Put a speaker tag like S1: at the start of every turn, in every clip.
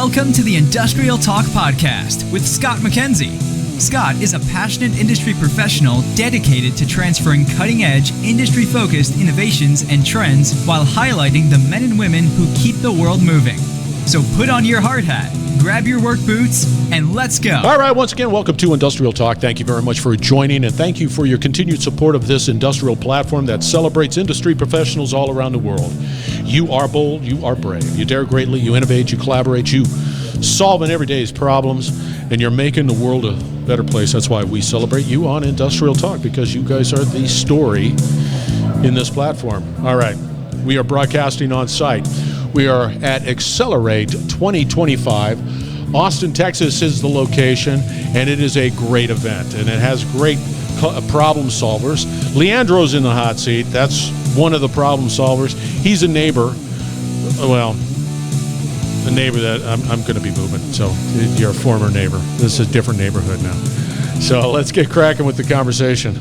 S1: Welcome to the Industrial Talk Podcast with Scott Mackenzie. Scott is a passionate industry professional dedicated to transferring cutting-edge, industry-focused innovations and trends while highlighting the men and women who keep the world moving. So put on your hard hat, grab your work boots, and let's go.
S2: All right, once again, welcome to Industrial Talk. Thank you very much for joining, and thank you for your continued support of this industrial platform that celebrates industry professionals all around the world. You are bold, you are brave, you dare greatly, you innovate, you collaborate, you solving everyday's problems, and you're making the world a better place. That's why we celebrate you on Industrial Talk, because you guys are the story in this platform. All right, we are broadcasting on site. We are at Xcelerate 2025. Austin, Texas is the location, and it is a great event, and it has great problem solvers. Leandro's in the hot seat. That's one of the problem solvers. He's a neighbor. Well, a neighbor that I'm going to be moving, so you're a former neighbor. This is a different neighborhood now. So let's get cracking with the conversation.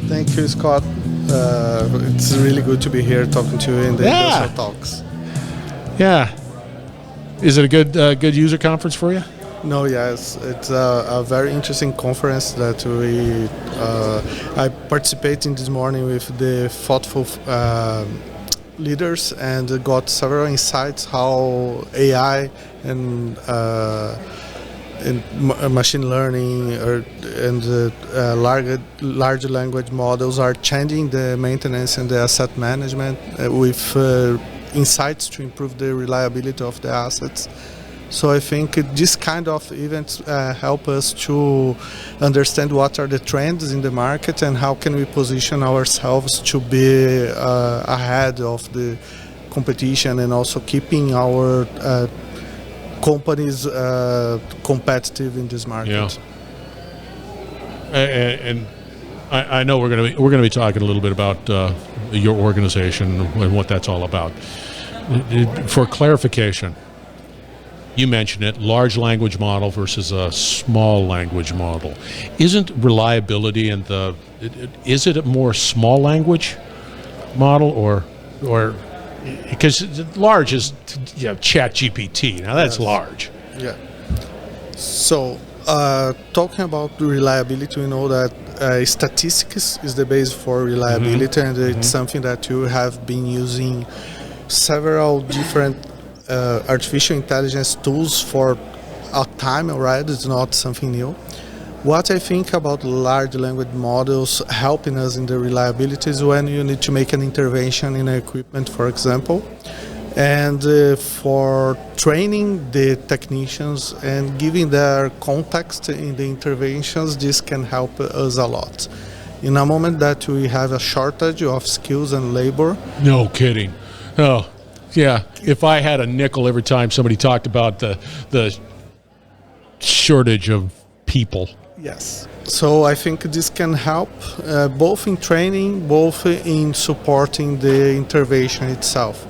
S3: Thank you, Scott. It's really good to be here talking to you in the Industrial Talks.
S2: Yeah. Is it a good user conference for you?
S3: No, yes. It's a very interesting conference that I participated this morning with the thoughtful leaders and got several insights how AI and machine learning and large language models are changing the maintenance and the asset management with insights to improve the reliability of the assets. So I think this kind of events help us to understand what are the trends in the market and how can we position ourselves to be ahead of the competition and also keeping our companies competitive in this market.
S2: Yeah. And I know we're going to be talking a little bit about your organization and what that's all about. For clarification, you mentioned it, large language model versus a small language model. Isn't reliability and is it a more small language model or because large is Chat GPT. Now that's large.
S3: Yeah. So talking about reliability, we know that statistics is the base for reliability, and it's something that you have been using several different artificial intelligence tools for a time already. It's not something new. What I think about large language models helping us in the reliability is when you need to make an intervention in equipment, for example, and for training the technicians and giving their context in the interventions, this can help us a lot. In a moment that we have a shortage of skills and labor.
S2: No kidding. Oh, yeah. If I had a nickel every time somebody talked about the shortage of people.
S3: Yes. So I think this can help both in training, both in supporting the intervention itself.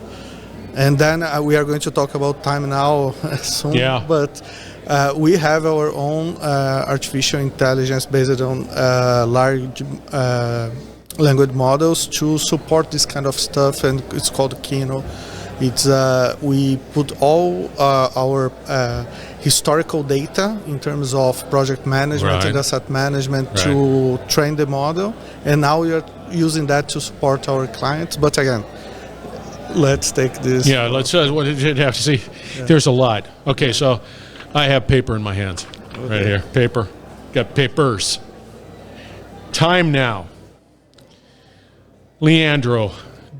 S3: And then we are going to talk about Timenow soon.
S2: Yeah.
S3: But we have our own artificial intelligence based on large language models to support this kind of stuff, and it's called Keno. It's we put all our historical data in terms of project management and asset management to train the model, and now we are using that to support our clients. But again, let's take this.
S2: Yeah, let's. What did you have to see? Yeah. There's a lot. Okay, so I have paper in my hands right here. Paper. Got papers. Timenow. Leandro,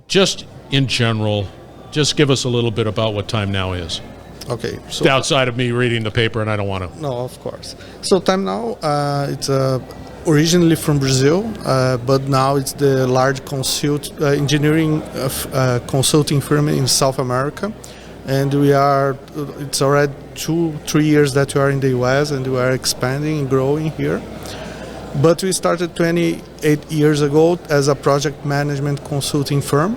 S2: just in general, just give us a little bit about what Timenow is.
S3: Okay. So
S2: outside of me reading the paper, and I don't want to.
S3: No, of course. So Timenow, it's originally from Brazil, but now it's the large engineering consulting firm in South America. And it's already 2-3 years that we are in the US, and we are expanding and growing here. But we started 28 years ago as a project management consulting firm.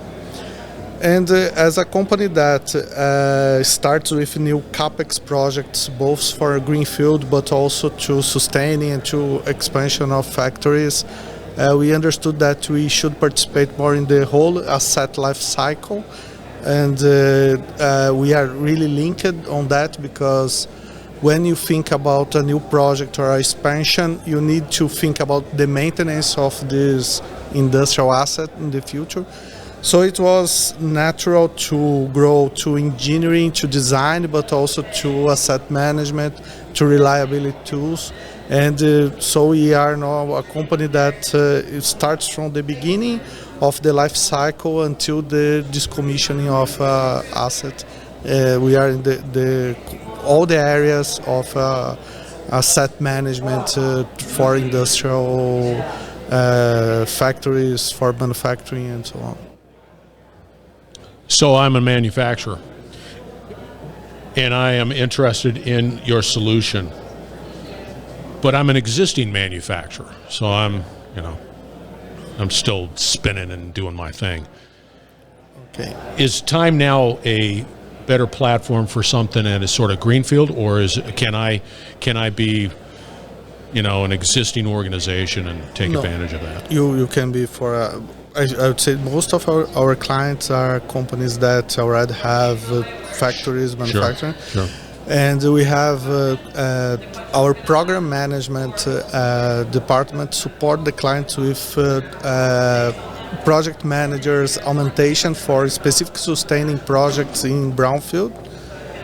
S3: And as a company that starts with new CapEx projects, both for greenfield but also to sustaining and to expansion of factories, we understood that we should participate more in the whole asset life cycle And we are really linked on that, because when you think about a new project or expansion, you need to think about the maintenance of this industrial asset in the future. So it was natural to grow to engineering, to design, but also to asset management, to reliability tools. And so we are now a company that it starts from the beginning of the life cycle until the decommissioning of asset. We are in all the areas of asset management for industrial factories, for manufacturing, and so on.
S2: So I'm a manufacturer, and I am interested in your solution, but I'm an existing manufacturer, so I'm still spinning and doing my thing.
S3: Okay.
S2: Is Timenow a better platform for something that is sort of greenfield, or can I be, an existing organization and take advantage of that?
S3: You can be for. I would say most of our clients are companies that already have factories manufacturing.
S2: Sure.
S3: And we have our program management department support the clients with project managers augmentation for specific sustaining projects in brownfield.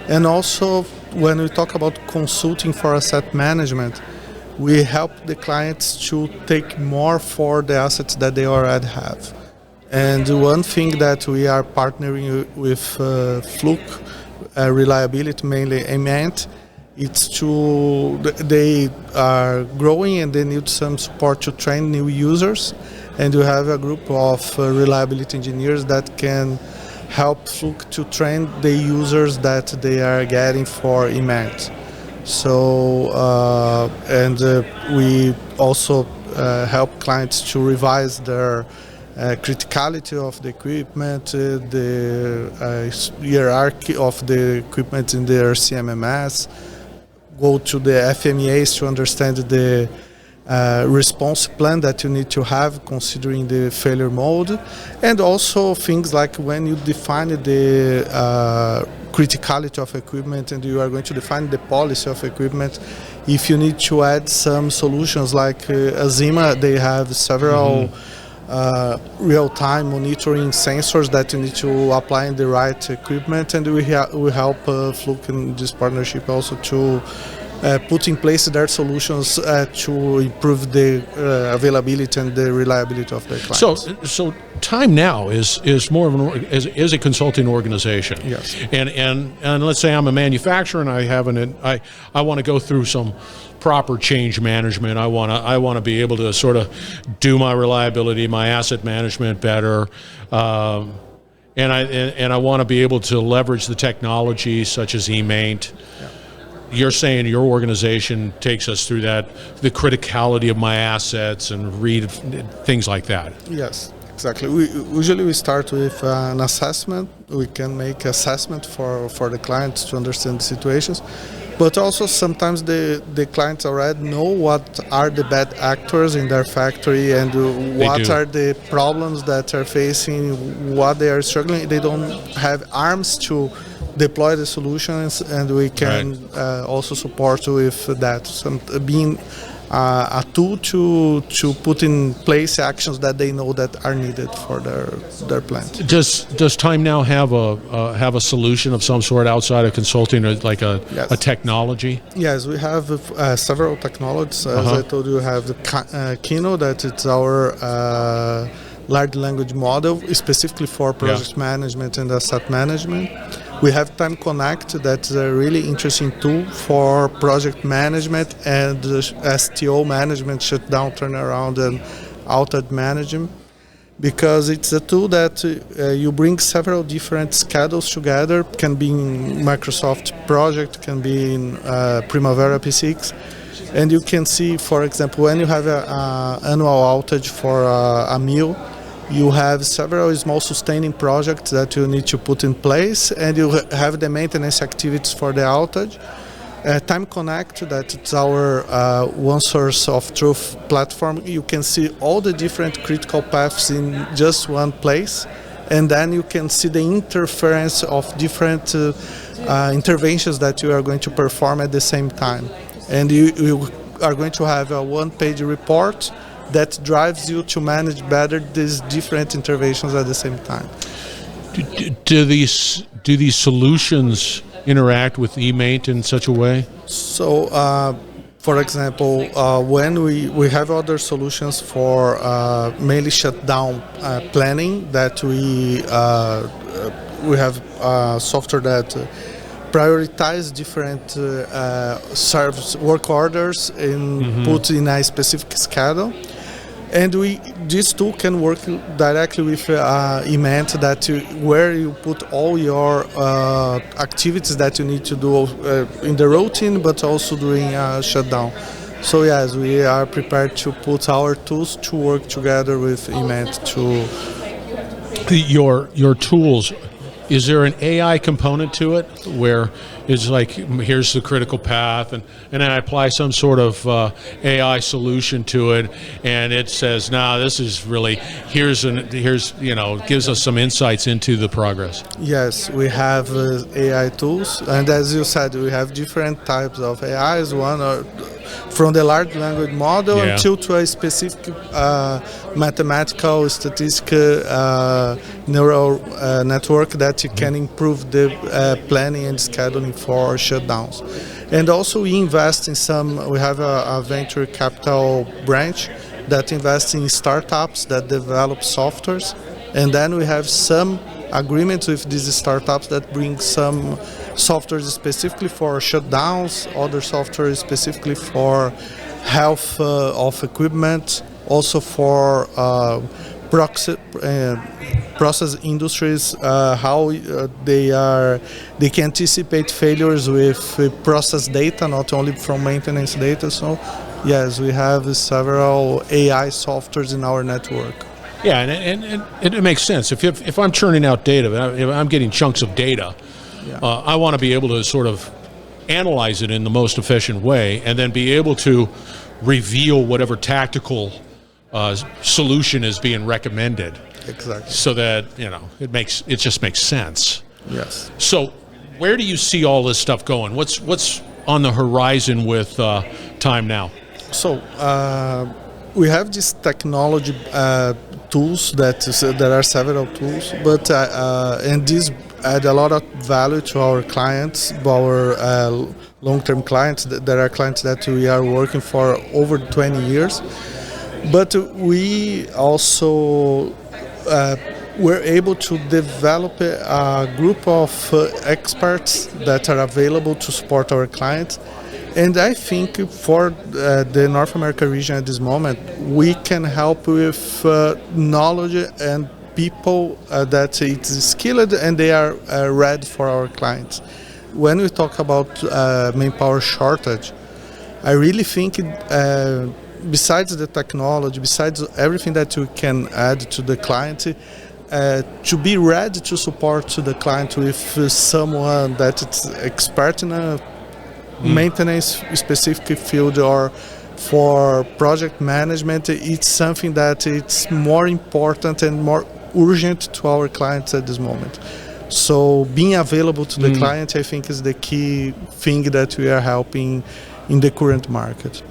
S3: And also when we talk about consulting for asset management, we help the clients to take more for the assets that they already have. And one thing that we are partnering with Fluke Reliability, mainly Ament, it's they are growing and they need some support to train new users. And we have a group of reliability engineers that can help Fluke to train the users that they are getting for Ament. So we also help clients to revise their criticality of the equipment, the hierarchy of the equipment in their CMMS, go to the FMEAs to understand the response plan that you need to have considering the failure mode, and also things like when you define the criticality of equipment and you are going to define the policy of equipment, if you need to add some solutions like Azima, they have several real-time monitoring sensors that you need to apply in the right equipment, and we help Fluke in this partnership also to put in place their solutions to improve the availability and the reliability of their clients.
S2: So Timenow is more of is a consulting organization.
S3: Yes.
S2: And let's say I'm a manufacturer and I want to go through some proper change management. I want to be able to sort of do my reliability, my asset management better. And I want to be able to leverage the technology such as eMaint. Yeah. You're saying your organization takes us through that, the criticality of my assets and read things like that.
S3: Yes, exactly. Usually we start with an assessment. We can make assessment for the clients to understand the situations. But also sometimes the clients already know what are the bad actors in their factory and what are the problems that are facing, what they are struggling. They don't have arms to deploy the solutions, and we can also support with that. Being a tool to put in place actions that they know that are needed for their plant.
S2: Does Timenow have a solution of some sort outside of consulting, or like a technology?
S3: Yes, we have several technologies. As I told you, we have the Keno, that it's our large language model specifically for project management and asset management. We have Time Connect, that's a really interesting tool for project management and STO management, shutdown, turnaround, and outage management, because it's a tool that you bring several different schedules together. Can be in Microsoft project, can be in Primavera P6, and you can see, for example, when you have an annual outage for a mill, you have several small sustaining projects that you need to put in place, and you have the maintenance activities for the outage. Time Connect, that it's our one source of truth platform. You can see all the different critical paths in just one place, and then you can see the interference of different interventions that you are going to perform at the same time. And you are going to have a one-page report that drives you to manage better these different interventions at the same time.
S2: Do these solutions interact with eMaint in such a way?
S3: So, for example, when we have other solutions for mainly shutdown planning, that we have software that prioritize different service work orders and put in a specific schedule. And this tool can work directly with eMaint, where you put all your activities that you need to do in the routine, but also during shutdown. So yes, we are prepared to put our tools to work together with eMaint.
S2: Your tools, is there an AI component to it where it's like, here's the critical path, and then I apply some sort of AI solution to it, and it says, "No, this is really here's gives us some insights into the progress."
S3: Yes, we have AI tools, and as you said, we have different types of AIs. One from the large language model until to a specific mathematical, statistical neural network that you can improve the planning and scheduling for shutdowns. And also we invest in we have a venture capital branch that invests in startups that develop softwares, and then we have some agreements with these startups that bring some software specifically for shutdowns, other software specifically for health of equipment, also for process industries, how they can anticipate failures with process data, not only from maintenance data. So yes, we have several AI softwares in our network.
S2: Yeah, and it makes sense. If I'm churning out data, if I'm getting chunks of data, I want to be able to sort of analyze it in the most efficient way, and then be able to reveal whatever tactical solution is being recommended.
S3: Exactly.
S2: So that it just makes sense.
S3: Yes.
S2: So, where do you see all this stuff going? What's on the horizon with Timenow?
S3: So we have this technology tools there are several tools, but and these add a lot of value to our clients, our long-term clients. There are clients that we are working for over 20 years, but we also were able to develop a group of experts that are available to support our clients. And I think for the North America region at this moment, we can help with knowledge and people that it's skilled and they are ready for our clients. When we talk about manpower shortage, I really think besides the technology, besides everything that you can add to the client, to be ready to support to the client with someone that is expert in a maintenance specific field or for project management, it's something that it's more important and more urgent to our clients at this moment. So being available to the client, I think, is the key thing that we are helping in the current market.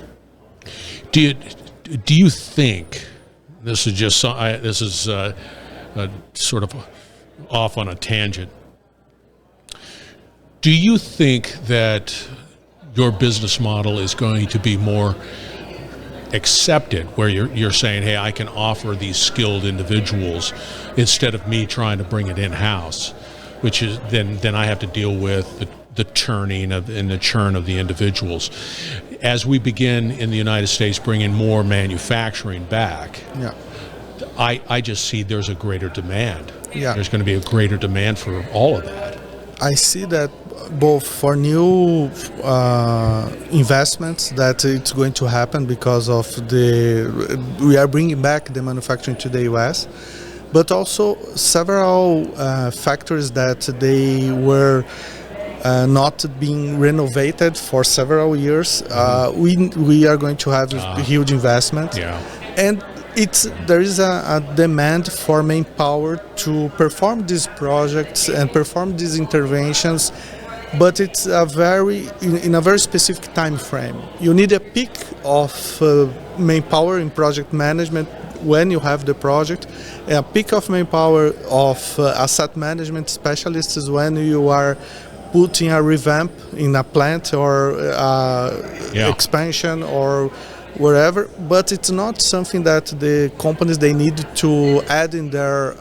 S2: Do you think this is sort of off on a tangent? Do you think that your business model is going to be more accepted, where you're saying, hey, I can offer these skilled individuals instead of me trying to bring it in-house, which is then I have to deal with the turning and the churn of the individuals. As we begin in the United States bringing more manufacturing back, I just see there's a greater demand. There's going to be a greater demand for all of that.
S3: I see that both for new investments that it's going to happen because of we are bringing back the manufacturing to the US, but also several factories that they were not being renovated for several years. We are going to have a huge investment, and there is a demand for manpower to perform these projects and perform these interventions, but it's in a very specific time frame. You need a peak of manpower in project management when you have the project, a peak of manpower of asset management specialists is when you are putting a revamp in a plant or expansion or wherever, but it's not something that the companies they need to add in their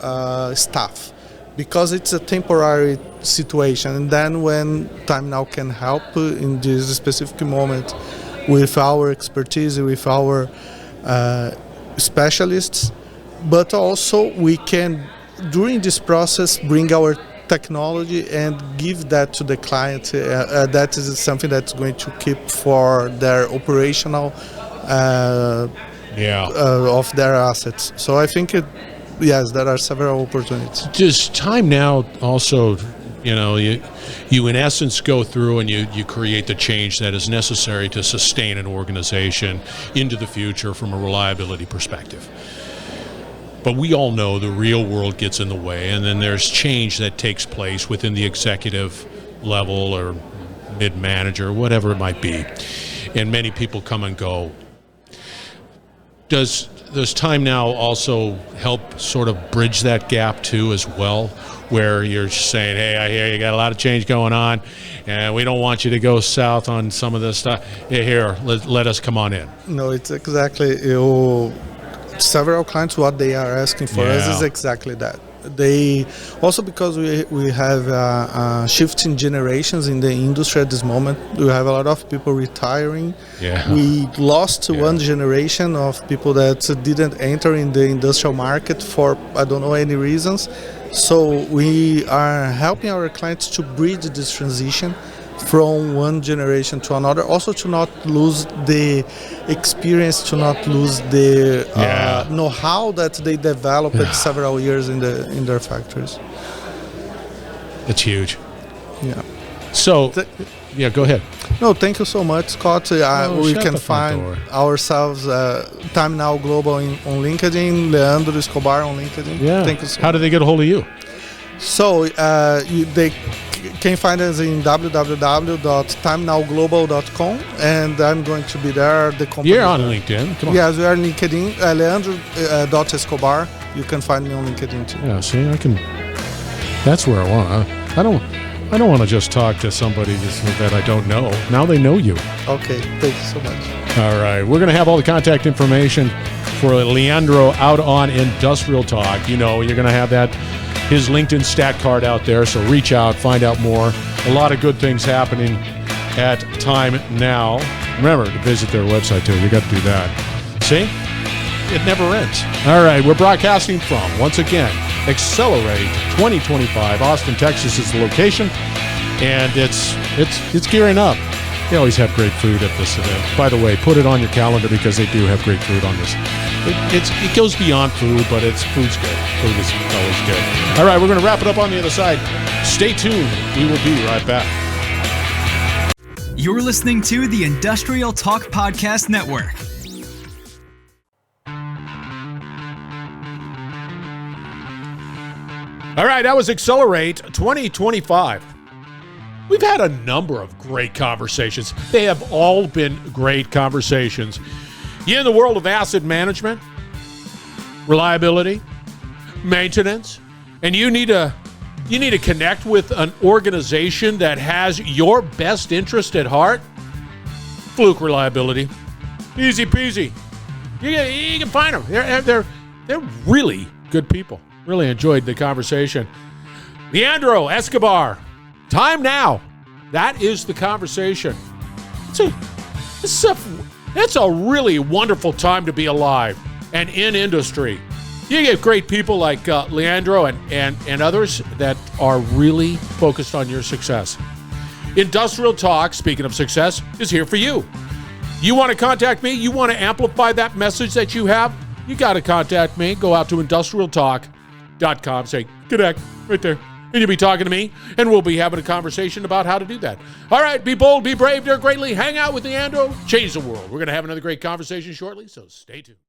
S3: staff, because it's a temporary situation. And then when Timenow can help in this specific moment with our expertise, with our specialists, but also we can, during this process, bring our technology and give that to the client. That is something that's going to keep for their operational of their assets. So I think yes, there are several opportunities.
S2: Does Timenow also, you in essence go through and you create the change that is necessary to sustain an organization into the future from a reliability perspective? But we all know the real world gets in the way, and then there's change that takes place within the executive level or mid-manager, whatever it might be, and many people come and go. Does Timenow also help sort of bridge that gap too as well, where you're saying, hey, I hear you got a lot of change going on, and we don't want you to go south on some of this stuff. Here, let us come on in.
S3: No, it's exactly, several clients, what they are asking for us is exactly that. They also, because we have shifting generations in the industry at this moment. We have a lot of people retiring. We lost one generation of people that didn't enter in the industrial market for I don't know any reasons. So we are helping our clients to bridge this transition from one generation to another, also to not lose the experience, to not lose the know-how that they developed several years in their factories.
S2: It's huge.
S3: Yeah.
S2: So, go ahead.
S3: No, thank you so much, Scott. We can find ourselves Timenow Global on LinkedIn, Leandro Escobar on LinkedIn.
S2: Yeah.
S3: Thank you so much.
S2: How do they get a hold of you?
S3: So they can find us in www.timenowglobal.com, and I'm going to be there. The company.
S2: You're on LinkedIn. Come on.
S3: Yes, we are on LinkedIn. Leandro.Escobar. You can find me on LinkedIn too.
S2: Yeah, see, that's where I want. I don't want to just talk to somebody that I don't know. Now they know you.
S3: Okay, thank you so much.
S2: All right, we're going to have all the contact information for Leandro out on Industrial Talk. You're going to have his LinkedIn stat card out there, so reach out, find out more. A lot of good things happening at Timenow. Remember to visit their website too. You got to do that. See? It never ends. All right, we're broadcasting from, once again, Xcelerate 2025. Austin, Texas is the location, and it's gearing up. They always have great food at this event. By the way, put it on your calendar because they do have great food on this. It goes beyond food, but food's good. Food is always good. All right, we're going to wrap it up on the other side. Stay tuned. We will be right back.
S1: You're listening to the Industrial Talk Podcast Network.
S2: All right, that was Xcelerate 2025. We've had a number of great conversations. They have all been great conversations. You're in the world of asset management, reliability, maintenance, and you need to connect with an organization that has your best interest at heart. Fluke Reliability, easy peasy. You can find them. They're really good people. Really enjoyed the conversation. Leandro Escobar, Timenow. That is the conversation. It's a really wonderful time to be alive and in industry. You get great people like Leandro and others that are really focused on your success. Industrial Talk, speaking of success, is here for you. You want to contact me? You want to amplify that message that you have? You got to contact me. Go out to industrialtalk.com, say, connect, right there. And you'll be talking to me, and we'll be having a conversation about how to do that. All right, be bold, be brave, dare greatly, hang out with Leandro, change the world. We're going to have another great conversation shortly, so stay tuned.